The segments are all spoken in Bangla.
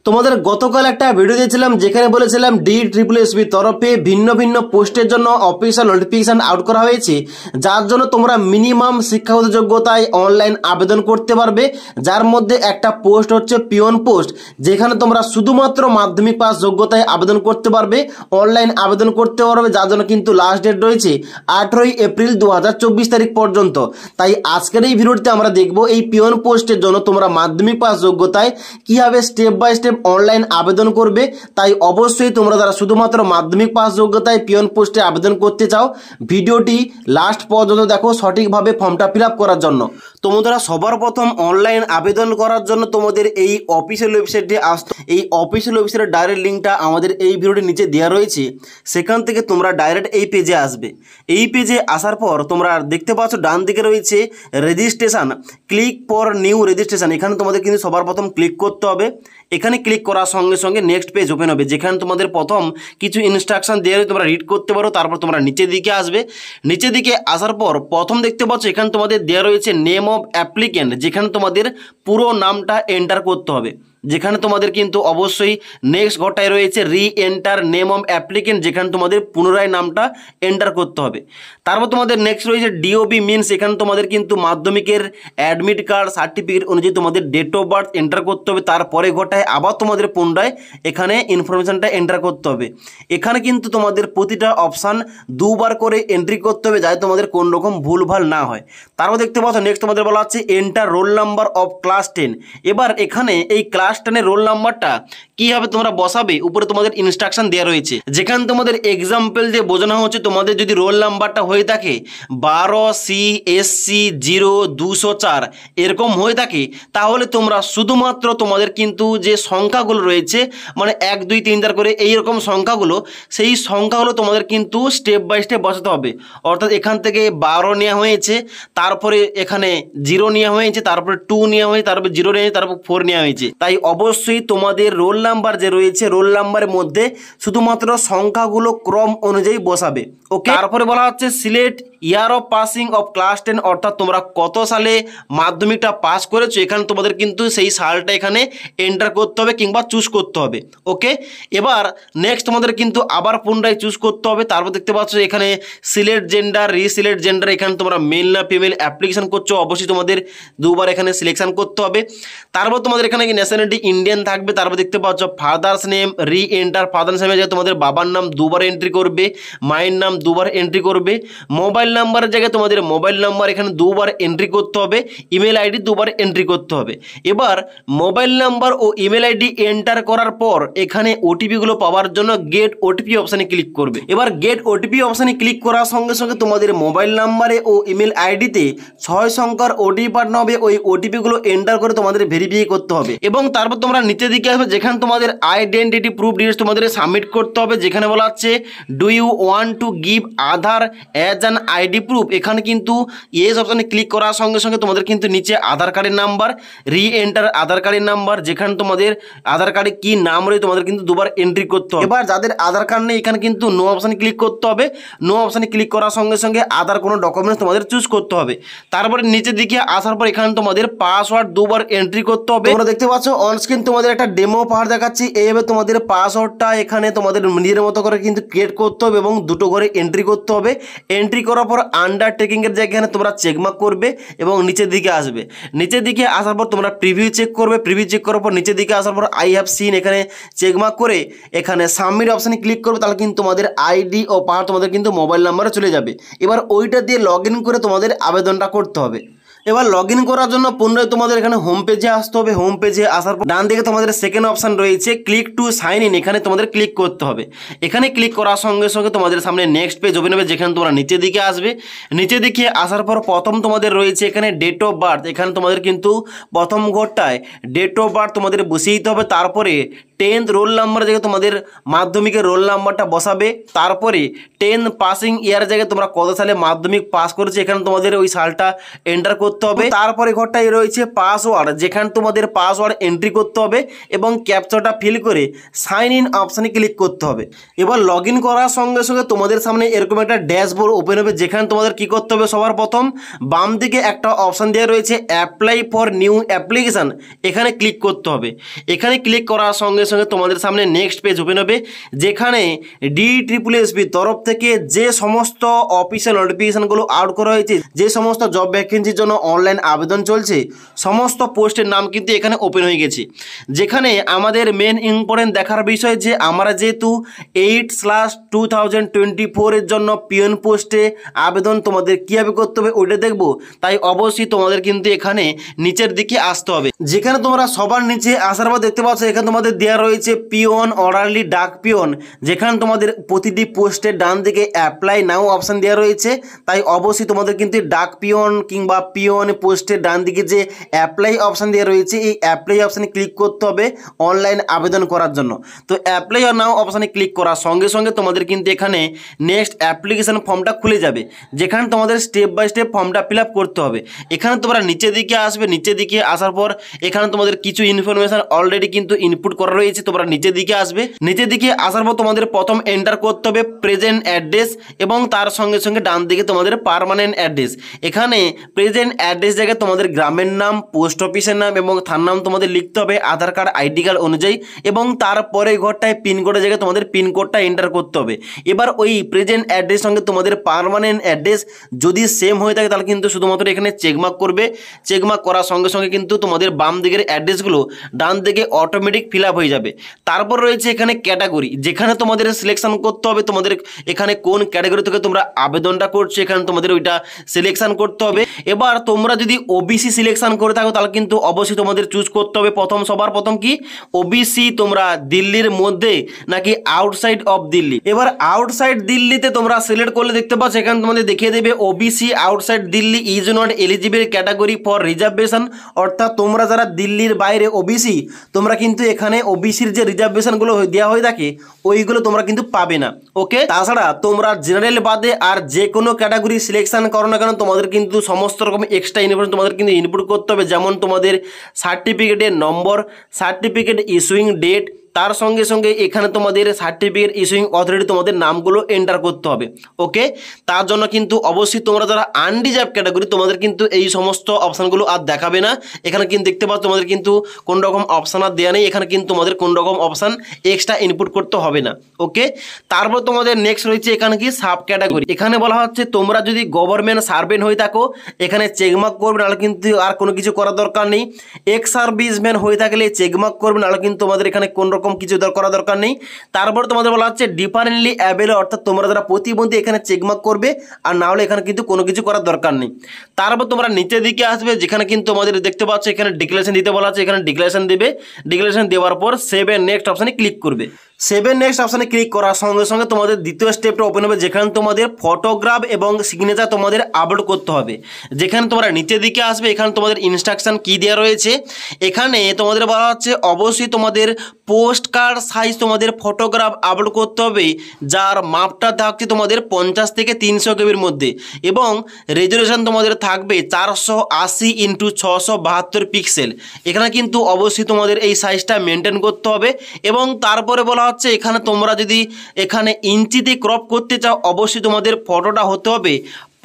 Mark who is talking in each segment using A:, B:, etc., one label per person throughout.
A: তোমাদের গতকাল একটা ভিডিও দিয়েছিলাম যেখানে বলেছিলাম DSSB তরফে ভিন্ন ভিন্ন পোস্টের জন্য অফিসিয়াল নোটিফিকেশন আউট করা হয়েছে, যার জন্য তোমরা মিনিমাম শিক্ষাগত যোগ্যতায় অনলাইন আবেদন করতে পারবে। যার মধ্যে একটা পোস্ট হচ্ছে পিয়ন পোস্ট, যেখানে তোমরা শুধুমাত্র মাধ্যমিক পাস যোগ্যতায় আবেদন করতে পারবে, অনলাইন আবেদন করতে পারবে, যার জন্য কিন্তু লাস্ট ডেট রয়েছে 18 এপ্রিল 2024 তারিখ পর্যন্ত। তাই আজকের এই ভিডিওতে আমরা দেখব এই পিয়ন পোস্টের জন্য তোমরা মাধ্যমিক পাস যোগ্যতায় কিভাবে স্টেপ বাই স্টেপ অনলাইন আবেদন করবে। তাই অবশ্যই তোমরা যারা শুধুমাত্র মাধ্যমিক পাস যোগ্যতায় পিয়ন পোস্টে আবেদন করতে চাও, ভিডিওটি লাস্ট পর্যন্ত দেখো সঠিকভাবে ফর্মটা ফিল আপ করার জন্য। তোমরা সবার প্রথম অনলাইন আবেদন করার জন্য তোমাদের এই অফিসিয়াল ওয়েবসাইটে আসতে, এই অফিসিয়াল ওয়েবসাইটের ডাইরেক্ট লিঙ্কটা আমাদের এই ভিডিওটির নিচে দেওয়া রয়েছে। সেখান থেকে তোমরা ডাইরেক্ট এই পেজে আসবে। এই পেজে আসার পর তোমরা দেখতে পাচ্ছ ডান দিকে রয়েছে registration, click for new registration. এখানে তোমাদের কিন্তু সবার প্রথম ক্লিক করতে হবে। এখানে ক্লিক করার সঙ্গে সঙ্গে নেক্সট পেজ ওপেন হবে, যেখানে তোমাদের প্রথম কিছু ইনস্ট্রাকশন দেওয়া তোমরা রিড করতে পারো। তারপর তোমরা নিচের দিকে আসবে। নিচের দিকে আসার পর প্রথম দেখতে পাচ্ছ এখানে তোমাদের দেওয়া রয়েছে নেম অফ অ্যাপ্লিক্যান্ট, যেখানে তোমাদের পুরো নামটা এন্টার করতে হবে। যেখানে তোমাদের কিন্তু অবশ্যই নেক্সট ঘরটায় রয়েছে রি এন্টার নেম অফ অ্যাপ্লিক্যান্ট, যেখানে তোমাদের পুনরায় নামটা এন্টার করতে হবে। তারপর তোমাদের নেক্সট রয়েছে ডিওবি মিনস, এখানে তোমাদের কিন্তু মাধ্যমিকের অ্যাডমিট কার্ড সার্টিফিকেট অনুযায়ী তোমাদের ডেট অফ বার্থ এন্টার করতে হবে। তারপরে ঘরটায় আবার তোমাদের পুনরায় এখানে ইনফরমেশনটা এন্টার করতে হবে। এখানে কিন্তু তোমাদের প্রতিটা অপশান দুবার করে এন্ট্রি করতে হবে, যাতে তোমাদের কোনো রকম ভুলভাল না হয়। তারপর দেখতে পাচ্ছ নেক্সট তোমাদের বলা হচ্ছে enter roll number of class 10। এবার এখানে এই ক্লাস 10 রোল নাম্বারটা কিভাবে তোমরা বসাবে উপরে তোমাদের ইনস্ট্রাকশন দেওয়া রয়েছে, যেখানে তোমাদের এক্সাম্পল দিয়ে বোঝানো হচ্ছে তোমাদের যদি রোল নাম্বারটা হয়ে থাকে 12CSC0204 এরকম হয়ে থাকে, তাহলে তোমরা শুধুমাত্র তোমাদের কিন্তু যে সংখ্যাগুলো রয়েছে মানে 1 2 3 4 করে এইরকম সংখ্যাগুলো, সেই সংখ্যাগুলো তোমাদের কিন্তু স্টেপ বাই স্টেপ বসাতে হবে। অর্থাৎ এখান থেকে 12 নেওয়া হয়েছে, তারপরে এখানে 0 নেওয়া হয়েছে, তারপরে 2 নেওয়া হয়েছে, তারপরে 0 নেওয়া হয়েছে, তারপর 4 নেওয়া হয়েছে। তাই অবশ্যই তোমাদের রোল নাম্বার যে রয়েছে রোল নাম্বারের মধ্যে শুধুমাত্র সংখ্যাগুলো ক্রম অনুযায়ী বসাবে। ওকে, তারপরে বলা হচ্ছে select year of passing of class 10, অর্থাৎ তোমরা কত সালে মাধ্যমিকটা পাস করেছো এখানে তোমাদের কিন্তু সেই সালটা এখানে এন্টার করতে হবে কিংবা চুজ করতে হবে। ওকে, এবার নেক্সট তোমাদের কিন্তু আবার পুনরায় চুজ করতে হবে। তারপর দেখতে পাচ্ছ এখানে সিলেক্ট জেন্ডার, রিসিলেক্ট জেন্ডার, এখানে তোমরা মেল না ফিমেল অ্যাপ্লিকেশন করছো, অবশ্যই তোমাদের দুবার এখানে সিলেকশন করতে হবে। তারপর তোমাদের এখানে ন্যাশনালিটি ইন্ডিয়ান থাকবে। তারপর দেখতে পাচ্ছ ফাদার্স নেম, রি এন্টার ফাদার্স নেমে যায় তোমাদের বাবার নাম দুবার এন্ট্রি করবে, মায়ের নাম দুবার এন্ট্রি করবে। মোবাইল নাম্বারের জায়গায় তোমাদের মোবাইল নাম্বার এখানে দুবার এন্ট্রি করতে হবে, ইমেল আইডি দুবার এন্ট্রি করতে হবে। এবার মোবাইল নাম্বার ও ইমেল আইডি এন্টার করার পর এখানে ওটিপিগুলো পাওয়ার জন্য গেট ওটিপি অপশানে ক্লিক করবে। এবার গেট ওটিপি অপশানে ক্লিক করার সঙ্গে সঙ্গে তোমাদের মোবাইল নাম্বারে ও ইমেল আইডিতে 6 সংখ্যার ওটিপি পাঠানো হবে। ওই ওটিপিগুলো এন্টার করে তোমাদের ভেরিফাই করতে হবে এবং তারপর তোমরা নিচের দিকে আসবে, যেখানে তোমাদের আইডেন্টিটি প্রুফ ডিটেলস তোমাদের সাবমিট করতে হবে। যেখানে বলা হচ্ছে do you want to give Aadhaar as an ID proof, এখানে কিন্তু ইয়েস অপশানে ক্লিক করার সঙ্গে সঙ্গে তোমাদের কিন্তু নিচে আধার কার্ডের নাম্বার, রি এন্টার আধার কার্ডের নাম্বার, যেখানে তোমাদের আধার কার্ডে কি নাম রয়েছে তোমাদের কিন্তু দুবার এন্ট্রি করতে হবে। এবার যাদের আধার কার্ড নেই এখানে কিন্তু নো অপশানে ক্লিক করতে হবে। নো অপশানে ক্লিক করার সঙ্গে সঙ্গে আধার কোনো ডকুমেন্টস তোমাদের চুজ করতে হবে। তারপরে নিচের দিকে আসার পর এখানে তোমাদের পাসওয়ার্ড দুবার এন্ট্রি করতে হবে। তোমরা দেখতে পাচ্ছ অন স্ক্রিন তোমাদের একটা ডেমো পাহাড় দেখাচ্ছি। এইভাবে তোমাদের পাসওয়ার্ডটা এখানে তোমাদের নিজের মতো করে কিন্তু ক্রিয়েট করতে হবে এবং দুটো করে এন্ট্রি করতে হবে। এন্ট্রি করার পর আন্ডারটেকিংয়ের জায়গায় তোমরা চেকমার্ক করবে এবং নিচের দিকে আসবে। নিচের দিকে আসার পর তোমরা প্রিভিউ চেক করবে। প্রিভিউ চেক করার পর নিচের দিকে আসার পর আই হ্যাভ সিন এখানে চেকমার্ক করে এখানে সাবমিট অপশানে ক্লিক করবে। তাহলে কিন্তু তোমাদের আইডি ও পাহাড় তোমাদের কিন্তু মোবাইল নাম্বারে চলে যাবে। এবার ওইটা দিয়ে লগ ইন করে তোমাদের আবেদনটা করতে হবে। এবার লগ ইন করার জন্য পুনরায় তোমাদের এখানে হোম পেজে আসতে হবে। হোম পেজে আসার পর ডান দিকে তোমাদের সেকেন্ড অপশান রয়েছে ক্লিক টু সাইন ইন, এখানে তোমাদের ক্লিক করতে হবে। এখানে ক্লিক করার সঙ্গে সঙ্গে তোমাদের সামনে নেক্সট পেজ ওপেন হবে, যেখানে তোমরা নিচের দিকে আসবে। নিচের দিকে আসার পর প্রথম তোমাদের রয়েছে এখানে ডেট অফ বার্থ, এখানে তোমাদের কিন্তু প্রথম ঘরটায় ডেট অফ বার্থ তোমাদের বসিয়ে দিতে হবে। তারপরে 10th রোল নাম্বার জায়গায় তোমাদের মাধ্যমিকের রোল নাম্বারটা বসাবে। তারপরে 10 পাসিং ইয়ার জায়গায় তোমরা কত সালে মাধ্যমিক পাস করেছো এখানে তোমাদের ওই সালটা এন্টার করতে হবে। তারপরে ঘরটায় রয়েছে পাসওয়ার্ড, যেখানে তোমাদের পাসওয়ার্ড এন্ট্রি করতে হবে এবং ক্যাপচাটা ফিল করে সাইন ইন অপশানে ক্লিক করতে হবে। এবার লগ ইন করার সঙ্গে সঙ্গে তোমাদের সামনে এরকম একটা ড্যাশবোর্ড ওপেন হবে, যেখানে তোমাদের কি করতে হবে, সবার প্রথম বাম দিকে একটা অপশান দেওয়া রয়েছে অ্যাপ্লাই ফর নিউ অ্যাপ্লিকেশান, এখানে ক্লিক করতে হবে। এখানে ক্লিক করার সঙ্গে সঙ্গে তোমাদের সামনে নেক্সট পেজ ওপেন হবে, যেখানে DSSSB তরফ থেকে যে সমস্ত অফিসিয়াল নোটিফিকেশানগুলো আউট করা হয়েছে, যে সমস্ত জব ভ্যাকেন্সির জন্য অনলাইন আবেদন চলছে, সমস্ত পোস্টের নাম কিন্তু এখানে ওপেন হয়ে গেছে। যেখানে আমাদের মেন ইম্পর্টেন্ট দেখার বিষয় যে আমরা যেহেতু 8/2024 এর জন্য পিওন পোস্টে আবেদন তোমাদের কীভাবে করতে হবে ওইটা দেখবো, তাই অবশ্যই তোমাদের কিন্তু এখানে নিচের দিকে আসতে হবে। যেখানে তোমরা সবার নিচে আসার পর দেখতে পাচ্ছ এখানে তোমাদের দেওয়া রয়েছে পিওন অর্ডারলি ডাক পিওন, যেখানে তোমাদের প্রতিটি পোস্টের ডান দিকে অ্যাপ্লাই নাও অপশান দেওয়া রয়েছে। তাই অবশ্যই তোমাদের কিন্তু ডাক পিওন কিংবা পিওন পোস্টের ডান দিকে যে অ্যাপ্লাই অপশান দেওয়া রয়েছে এই অ্যাপ্লাই অপশানে ক্লিক করতে হবে অনলাইন আবেদন করার জন্য। তো অ্যাপ্লাই নাও অপশানে ক্লিক করার সঙ্গে সঙ্গে তোমাদের কিন্তু এখানে নেক্সট অ্যাপ্লিকেশান ফর্মটা খুলে যাবে, যেখানে তোমাদের স্টেপ বাই স্টেপ ফর্মটা ফিল আপ করতে হবে। এখানে তোমরা নিচের দিকে আসবে, নিচের দিকে আসার পর এখানে তোমাদের কিছু ইনফরমেশন অলরেডি কিন্তু ইনপুট করা রয়েছে। তোমরা নিচের দিকে আসবে, নিচের দিকে আসার পর তোমাদের প্রথম এন্টার করতে হবে প্রেজেন্ট অ্যাড্রেস এবং তার সঙ্গে সঙ্গে ডান দিকে তোমাদের পার্মানেন্ট অ্যাড্রেস। এখানে প্রেজেন্ট অ্যাড্রেস জায়গায় তোমাদের গ্রামের নাম, পোস্ট অফিসের নাম এবং থানার নাম তোমাদের লিখতে হবে আধার কার্ড আইডি কার্ড অনুযায়ী, এবং তারপরে ঘরটায় পিনকোডের জায়গায় তোমাদের পিনকোডটা এন্টার করতে হবে। এবার ওই প্রেজেন্ট অ্যাড্রেস সঙ্গে তোমাদের পার্মানেন্ট অ্যাড্রেস যদি সেম হয়ে থাকে তাহলে কিন্তু শুধুমাত্র এখানে চেকমার্ক করবে। চেকমার্ক করার সঙ্গে সঙ্গে কিন্তু তোমাদের বাম দিকের অ্যাড্রেসগুলো ডান দিকে অটোমেটিক ফিল আপ হয়ে যাবে। তারপর রয়েছে এখানে ক্যাটাগরি, যেখানে তোমাদের সিলেকশন করতে হবে তোমাদের এখানে কোন ক্যাটাগরি থেকে তোমরা আবেদনটা করছো, এখানে তোমাদের ওইটা সিলেকশন করতে হবে। এবার তোমরা যদি ওবিসি সিলেকশন করে থাকো তাহলে কিন্তু অবশ্যই তোমাদের চুজ করতে হবে সবার প্রথম কি ওবিসি তোমরা দিল্লির মধ্যে নাকি আউটসাইড অফ দিল্লি। এবার আউটসাইড দিল্লিতে তোমরা সিলেক্ট করলে দেখতে পাচ্ছ এখানে তোমাদের দেখিয়ে দেবে OBC outside Delhi is not eligible category for reservation, অর্থাৎ তোমরা যারা দিল্লির বাইরে ওবিসি তোমরা কিন্তু এখানে ওবিসির যে রিজার্ভেশনগুলো দেওয়া হয়ে থাকে ওইগুলো তোমরা কিন্তু পাবে না। ওকে, তাছাড়া তোমরা জেনারেল বাদে আর যে কোনো ক্যাটাগরি সিলেকশন করো না কেন তোমাদের কিন্তু সমস্ত রকম এক্সট্রা ইনফরমেশন তোমাদের কিন্তু ইনপুট করতে হবে, যেমন তোমাদের সার্টিফিকেটের নম্বর, সার্টিফিকেট ইস্যুইং ডেট, তার সঙ্গে সঙ্গে এখানে তোমাদের সার্টিফিকেট ইস্যুইং অথরিটি তোমাদের নামগুলো এন্টার করতে হবে। ওকে, তার জন্য কিন্তু অবশ্যই তোমরা যারা আনরিজার্ভ ক্যাটাগরি তোমাদের কিন্তু এই সমস্ত অপশানগুলো আর দেখাবে না। এখানে কিন্তু দেখতে পাচ্ছ তোমাদের কিন্তু কোন রকম অপশান আর দেওয়া নেই, এখানে কিন্তু তোমাদের কোন রকম অপশান এক্সট্রা ইনপুট করতে হবে না। ওকে, তারপর তোমাদের নেক্সট রয়েছে এখানে কি সাব ক্যাটাগরি। এখানে বলা হচ্ছে তোমরা যদি গভর্নমেন্ট সার্ভেন্ট হয়ে থাকো এখানে চেকমার্ক করবে, নাহলে কিন্তু আর কোনো কিছু করার দরকার নেই। এক্স সার্ভিসম্যান হয়ে থাকলে চেকমার্ক করবে, নাহলে কিন্তু তোমাদের এখানে কোন রকম কিছু করা দরকার নেই। তারপর তোমাদের বলা হচ্ছে ডিফারেন্টলি অ্যাবেল, অর্থাৎ তোমরা যারা প্রতিবন্ধী এখানে চেকমার্ক করবে, আর না হলে এখানে কিন্তু কোনো কিছু করার দরকার নেই। তারপর তোমরা নিচের দিকে আসবে, যেখানে কিন্তু তোমাদের দেখতে পাচ্ছ এখানে ডিক্লারেশন দিতে বলা আছে, এখানে ডিক্লারেশন দেবে। ডিক্লারেশন দেওয়ার পর সেভ এন্ড নেক্সট অপশানে ক্লিক করবে। সেভ এন্ড নেক্সট অপশানে ক্লিক করার সঙ্গে সঙ্গে তোমাদের দ্বিতীয় স্টেপটা ওপেন হবে, যেখানে তোমাদের ফটোগ্রাফ এবং সিগনেচার তোমাদের আপলোড করতে হবে। যেখানে তোমরা নিচের দিকে আসবে এখানে তোমাদের ইনস্ট্রাকশন কি দেওয়া রয়েছে, এখানে তোমাদের বলা হচ্ছে অবশ্যই তোমাদের পোস্ট কার্ড সাইজ তোমাদের ফটোগ্রাফ আপলোড করতে হবে, যার মাপটা থাকছে তোমাদের 50 থেকে 300 কেবির মধ্যে, এবং রেজুলেশন তোমাদের থাকবে 480x672 পিক্সেল। এখানে কিন্তু অবশ্যই তোমাদের এই সাইজটা মেনটেন করতে হবে। এবং তারপরে বলা হচ্ছে এখানে তোমরা যদি এখানে ইঞ্চিতে ক্রপ করতে চাও অবশ্যই তোমাদের ফটোটা হতে হবে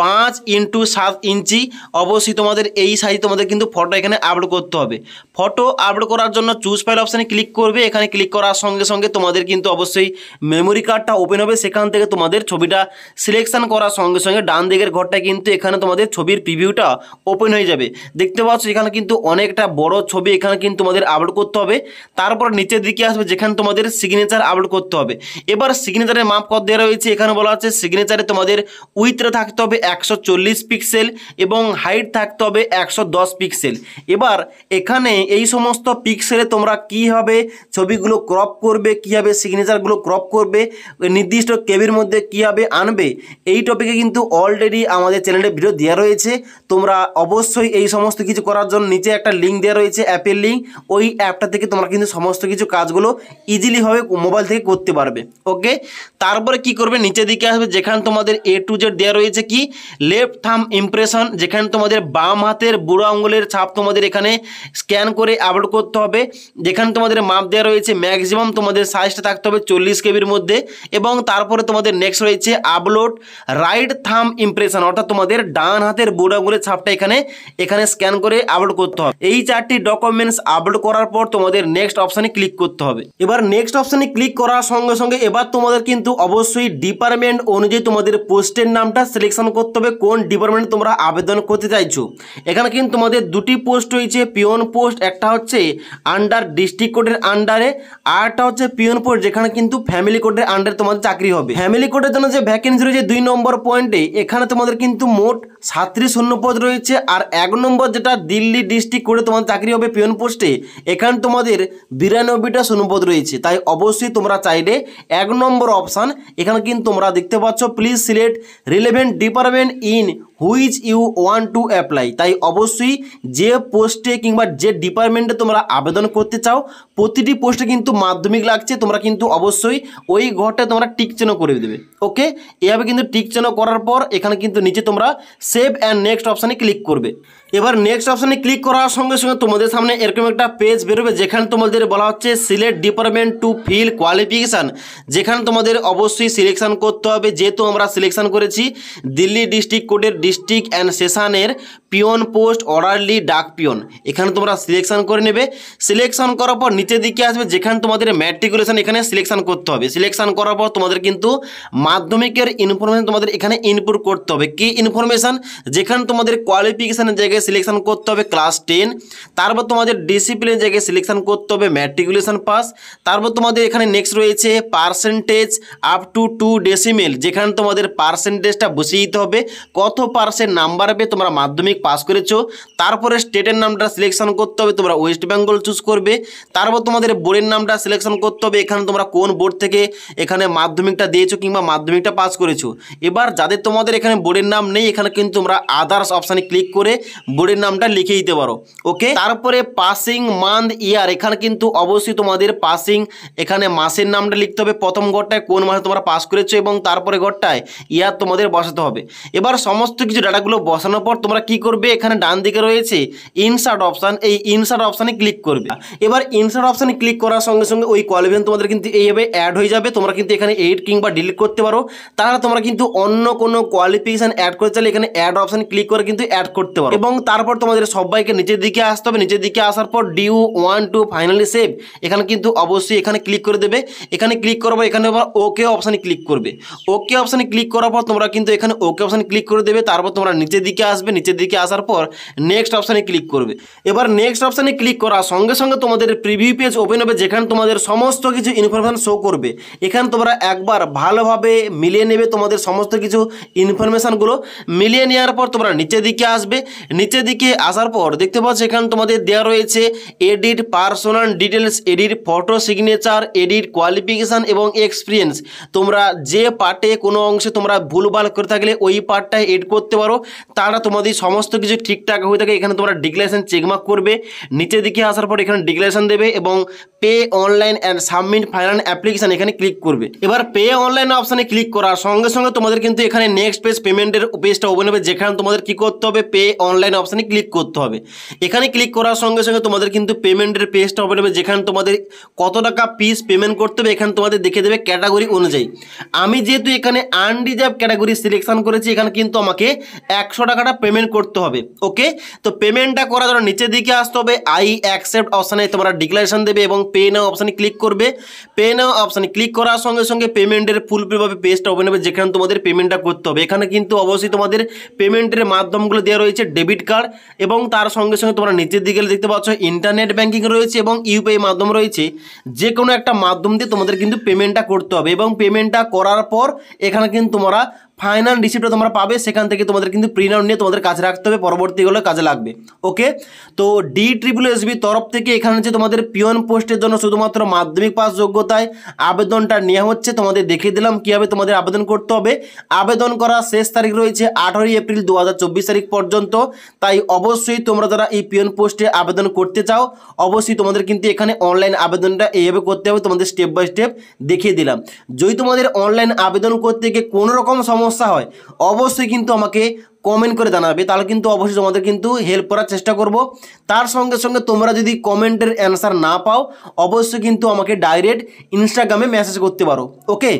A: 5x7 ইঞ্চি। অবশ্যই তোমাদের এই সাইজ তোমাদের কিন্তু ফটো এখানে আপলোড করতে হবে। ফটো আপলোড করার জন্য চুজ ফাইল অপশানে ক্লিক করবে। এখানে ক্লিক করার সঙ্গে সঙ্গে তোমাদের কিন্তু অবশ্যই মেমোরি কার্ডটা ওপেন হবে, সেখান থেকে তোমাদের ছবিটা সিলেকশন করার সঙ্গে সঙ্গে ডান দিকের ঘরটায় কিন্তু এখানে তোমাদের ছবির প্রিভিউটা ওপেন হয়ে যাবে। দেখতে পাচ্ছ এখানে কিন্তু অনেকটা বড় ছবি এখানে কিন্তু তোমাদের আপলোড করতে হবে। তারপর নিচের দিকে আসবে যেখানে তোমাদের সিগনেচার আপলোড করতে হবে। এবার সিগনেচারের মাপ কত দেওয়া রয়েছে, এখানে বলা হচ্ছে সিগনেচারে তোমাদের উইথটা থাকতে হবে 140 পিক্সেল এবং হাইট থাকতে হবে 110 পিক্সেল। এবার এখানে এই সমস্ত পিক্সেলে তোমরা কীভাবে ছবিগুলো ক্রপ করবে, কীভাবে সিগনেচারগুলো ক্রপ করবে, নির্দিষ্ট কেবির মধ্যে কীভাবে আনবে, এই টপিকে কিন্তু অলরেডি আমাদের চ্যানেলে ভিডিও দেওয়া রয়েছে। তোমরা অবশ্যই এই সমস্ত কিছু করার জন্য নিচে একটা লিঙ্ক দেওয়া রয়েছে, অ্যাপের লিঙ্ক। ওই অ্যাপটা থেকে তোমরা কিন্তু সমস্ত কিছু কাজগুলো ইজিলিভাবে মোবাইল থেকে করতে পারবে। ওকে, তারপরে কি করবে, নিচের দিকে আসবে, যেখানে তোমাদের A to Z দেওয়া রয়েছে কি লেফট থাম ইমপ্রেশন, যেখানে তোমাদের বাম হাতের বুড়ো আঙুলের ছাপ তোমাদের এখানে স্ক্যান করে আপলোড করতে হবে। যেখানে তোমাদের মাপ দেওয়া রয়েছে, ম্যাক্সিমাম তোমাদের সাইজটা থাকতে হবে 40 কেবির মধ্যে। এবং তারপরে তোমাদের নেক্সট রয়েছে আপলোড রাইট থাম ইমপ্রেশন, অর্থাৎ তোমাদের ডান হাতের বুড়ো আঙুলের ছাপটা এখানে স্ক্যান করে আপলোড করতে হবে। এই 4টি ডকুমেন্টস আপলোড করার পর তোমাদের নেক্সট অপশানে ক্লিক করতে হবে। এবার নেক্সট অপশানে ক্লিক করার সঙ্গে সঙ্গে এবার তোমাদের কিন্তু অবশ্যই ডিপার্টমেন্ট অনুযায়ী তোমাদের পোস্টের নামটা সিলেকশন করতে হবে, কোন ডিপার্টমেন্টে তোমরা আবেদন করতে চাইছো। এখানে কিন্তু তোমাদের দুটি পোস্ট রয়েছে, পিওন পোস্ট, একটা হচ্ছে আন্ডার ডিস্ট্রিক্ট কোডের আন্ডারে, আর একটা হচ্ছে পিওন পোস্ট যেখানে কিন্তু ফ্যামিলি কোডের আন্ডারে তোমাদের চাকরি হবে। ফ্যামিলি কোডের জন্য যে ভ্যাকেন্সি রয়েছে 2 নম্বর পয়েন্টে, এখানে তোমাদের কিন্তু মোট 37 শূন্যপদ রয়েছে। আর 1 নম্বর যেটা দিল্লি ডিস্ট্রিক্ট কোডে তোমাদের চাকরি হবে পিওন পোস্টে, এখানে তোমাদের 92টা শূন্যপদ রয়েছে। তাই অবশ্যই তোমরা চাইলে 1 নম্বর অপশান এখানে কিন্তু তোমরা দেখতে পাচ্ছ, please select relevant department in which you want to apply. তাই অবশ্যই যে পোস্টে কিংবা যে ডিপার্টমেন্টে তোমরা আবেদন করতে চাও, প্রতিটি পোস্টে কিন্তু মাধ্যমিক লাগছে, তোমরা কিন্তু অবশ্যই ওই ঘরটা তোমরা টিক চিহ্ন করে দেবে। ওকে, এভাবে কিন্তু টিক চিহ্ন করার পর এখানে কিন্তু নিচে তোমরা সেভ অ্যান্ড নেক্সট অপশানে ক্লিক করবে। এবার নেক্সট অপশানে ক্লিক করার সঙ্গে সঙ্গে তোমাদের সামনে এরকম একটা পেজ বেরোবে, যেখানে তোমাদের বলা হচ্ছে select department to fill qualification, যেখানে তোমাদের অবশ্যই সিলেকশন করতে হবে। যেহেতু আমরা সিলেকশন করেছি দিল্লি ডিস্ট্রিক্ট কোডের ডিস্ট্রিক্ট অ্যান্ড সেশনের পিওন পোস্ট অর্ডারলি ডাক পিওন, এখানে তোমরা সিলেকশন করে নেবে। সিলেকশন করার পর নিচের দিকে আসবে, যেখানে তোমাদের ম্যাট্রিকুলেশন এখানে সিলেকশন করতে হবে। সিলেকশন করার পর তোমাদের কিন্তু মাধ্যমিকের ইনফরমেশন তোমাদের এখানে ইনপুট করতে হবে। কি ইনফরমেশন, যেখানে তোমাদের কোয়ালিফিকেশনের জায়গায় সিলেকশন করতে হবে ক্লাস 10, তারপর তোমাদের ডিসিপ্লিন জায়গায় সিলেকশন করতে হবে ম্যাট্রিকুলেশন পাস। তারপর তোমাদের এখানে নেক্সট রয়েছে পার্সেন্টেজ আপ টু 2 ডেসিমেল, যেখানে তোমাদের পার্সেন্টেজটা বসিয়ে দিতে হবে, কত পার্সেন্ট নাম্বার পেয়ে তোমরা মাধ্যমিক পাস করেছো। তারপরে স্টেটের নামটা সিলেকশন করতে হবে, তোমরা ওয়েস্ট বেঙ্গল চুজ করবে। তারপর তোমাদের বোর্ডের নামটা সিলেকশন করতে হবে, এখানে তোমরা কোন বোর্ড থেকে এখানে মাধ্যমিকটা দিয়েছো কিংবা মাধ্যমিকটা পাস করেছো। এবার যাদের তোমাদের এখানে বোর্ডের নাম নেই, এখানে কিন্তু তোমরা আদার্স অপশানে ক্লিক করে বোর্ডের নামটা লিখে দিতে পারো। ওকে, তারপরে পাসিং মান্থ ইয়ার, এখানে কিন্তু অবশ্যই তোমাদের পাসিং এখানে মাসের নামটা লিখতে হবে, প্রথম ঘরটায় কোন মাসে তোমরা পাস করেছো এবং তারপরে ঘরটায় ইয়ার তোমাদের বসাতে হবে। এবার সমস্ত কিছু ডাটাগুলো বসানোর পর তোমরা কি করবে, এখানে ডান দিকে রয়েছে ইনসার্ট অপশান, এই ইনসার্ট অপশানে ক্লিক করবে। এবার ইনসার্ট অপশানে ক্লিক করার সঙ্গে সঙ্গে ওই কোয়ালিফিকেশন তোমাদের কিন্তু এইভাবে অ্যাড হয়ে যাবে। তোমরা কিন্তু এখানে এড কিংবা ডিলিট করতে পারো। তাহলে তোমরা কিন্তু অন্য কোনো কোয়ালিফিকেশন অ্যাড করতে চাইলে এখানে অ্যাড অপশানে ক্লিক করে কিন্তু অ্যাড করতে পারো। এবং তারপর তোমাদের সবাইকে নিচের দিকে আসতে হবে। নিচের দিকে আসার পর do you want to finally save, এখানে কিন্তু অবশ্যই এখানে ক্লিক করে দেবে। এখানে ক্লিক করার পর এখানে আবার ওকে অপশানে ক্লিক করবে। ওকে অপশানে ক্লিক করার পর তোমরা কিন্তু এখানে ওকে অপশানে ক্লিক করে দেবে। তারপর তোমরা নিচের দিকে আসবে, নিচের দিকে আসার পর নেক্সট অপশানে ক্লিক করবে। এবার নেক্সট অপশানে ক্লিক করার সঙ্গে সঙ্গে তোমাদের প্রিভিউ পেজ ওপেন হবে, যেখানে তোমাদের সমস্ত কিছু ইনফরমেশন শো করবে। এখানে তোমরা একবার ভালোভাবে মিলিয়ে নেবে তোমাদের সমস্ত কিছু ইনফরমেশানগুলো। মিলিয়ে নেওয়ার পর তোমরা নিচের দিকে আসবে। নিচের দিকে আসার পর দেখতে পাচ্ছ এখানে তোমাদের দেওয়া রয়েছে edit personal details, edit photo signature, edit qualification এবং এক্সপিরিয়েন্স। তোমরা যে পার্টে কোনো অংশে তোমরা ভুলভাল করে থাকলে ওই পার্টটায় এড করতে পারো। তারা তোমাদের সমস্ত কিছু ঠিকঠাক হয়ে থাকে এখানে তোমরা ডিক্লারেশন চেকমার্ক করবে। নিচের দিকে আসার পর এখানে ডিক্লারেশন দেবে এবং pay online and submit final application এখানে ক্লিক করবে। এবার পে অনলাইন অপশানে ক্লিক করার সঙ্গে সঙ্গে তোমাদের কিন্তু এখানে নেক্সট পেজ পেমেন্টের পেজটা ওপেন হবে, যেখানে তোমাদের কি করতে হবে, পে অনলাইন অপশানে ক্লিক করতে হবে। এখানে ক্লিক করার সঙ্গে সঙ্গে তোমাদের কিন্তু পেমেন্টের পেজটা ওপেন হবে, যেখানে তোমাদের কত টাকা ফিস পেমেন্ট করতে হবে এখানে তোমাদের দেখে দেবে ক্যাটাগরি অনুযায়ী। আমি যেহেতু এখানে আনরিজার্ভ ক্যাটাগরি সিলেকশন করেছি, এখানে কিন্তু আমাকে 100 টাকাটা পেমেন্ট করতে হবে। ওকে, তো পেমেন্টটা করার জন্য নিচের দিকে আসতে হবে, আই অ্যাকসেপ্ট অপশানে তোমরা ডিক্লারেশন দেবে এবং পে নাও অপশানে ক্লিক করবে। পে নাও অপশানে ক্লিক করার সঙ্গে সঙ্গে পেমেন্টের ফুলফিলভাবে পেজটা ওপেন হবে, যেখানে তোমাদের পেমেন্টটা করতে হবে। এখানে কিন্তু অবশ্যই তোমাদের পেমেন্টের মাধ্যমগুলো দেওয়া রয়েছে ডেবিট কার্ড এবং তার সঙ্গে সঙ্গে তোমরা নিচের দিকে দেখতে পাচ্ছ ইন্টারনেট ব্যাঙ্কিং রয়েছে এবং ইউপিআই মাধ্যম রয়েছে। যে কোনো একটা মাধ্যম দিয়ে তোমাদের কিন্তু পেমেন্টটা করতে হবে এবং পেমেন্টটা করার পর এখানে কিন্তু তোমরা ফাইনাল রিসিপ্টটা তোমরা পাবে, সেখান থেকে তোমাদের কিন্তু প্রিন্ট আউট নিয়ে তোমাদের কাছে রাখতে হবে, পরবর্তীগুলো কাজে লাগবে। ওকে, তো DSSB তরফ থেকে এখানে যে তোমাদের পিওন পোস্টের জন্য শুধুমাত্র মাধ্যমিক পাস যোগ্যতায় আবেদনটা নেওয়া হচ্ছে। তোমাদের দেখিয়ে দিলাম কীভাবে তোমাদের আবেদন করতে হবে। আবেদন করার শেষ তারিখ রয়েছে 18 এপ্রিল 2024 তারিখ পর্যন্ত। তাই অবশ্যই তোমরা যারা এই পিওন পোস্টে আবেদন করতে চাও, অবশ্যই তোমাদের কিন্তু এখানে অনলাইন আবেদনটা এইভাবে করতে হবে, তোমাদের স্টেপ বাই স্টেপ দেখিয়ে দিলাম। যদি তোমাদের অনলাইন আবেদন করতে গিয়ে কোনো রকম সমস্যা হয়, অবশ্যই কিন্তু আমাকে কমেন্ট করে জানাবে, তাহলে কিন্তু অবশ্যই তোমাদের কিন্তু হেল্প করার চেষ্টা করব। তার সঙ্গে সঙ্গে তোমরা যদি কমেন্টের অ্যান্সার না পাও, অবশ্যই কিন্তু আমাকে ডাইরেক্ট ইনস্টাগ্রামে মেসেজ করতে পারো। ওকে।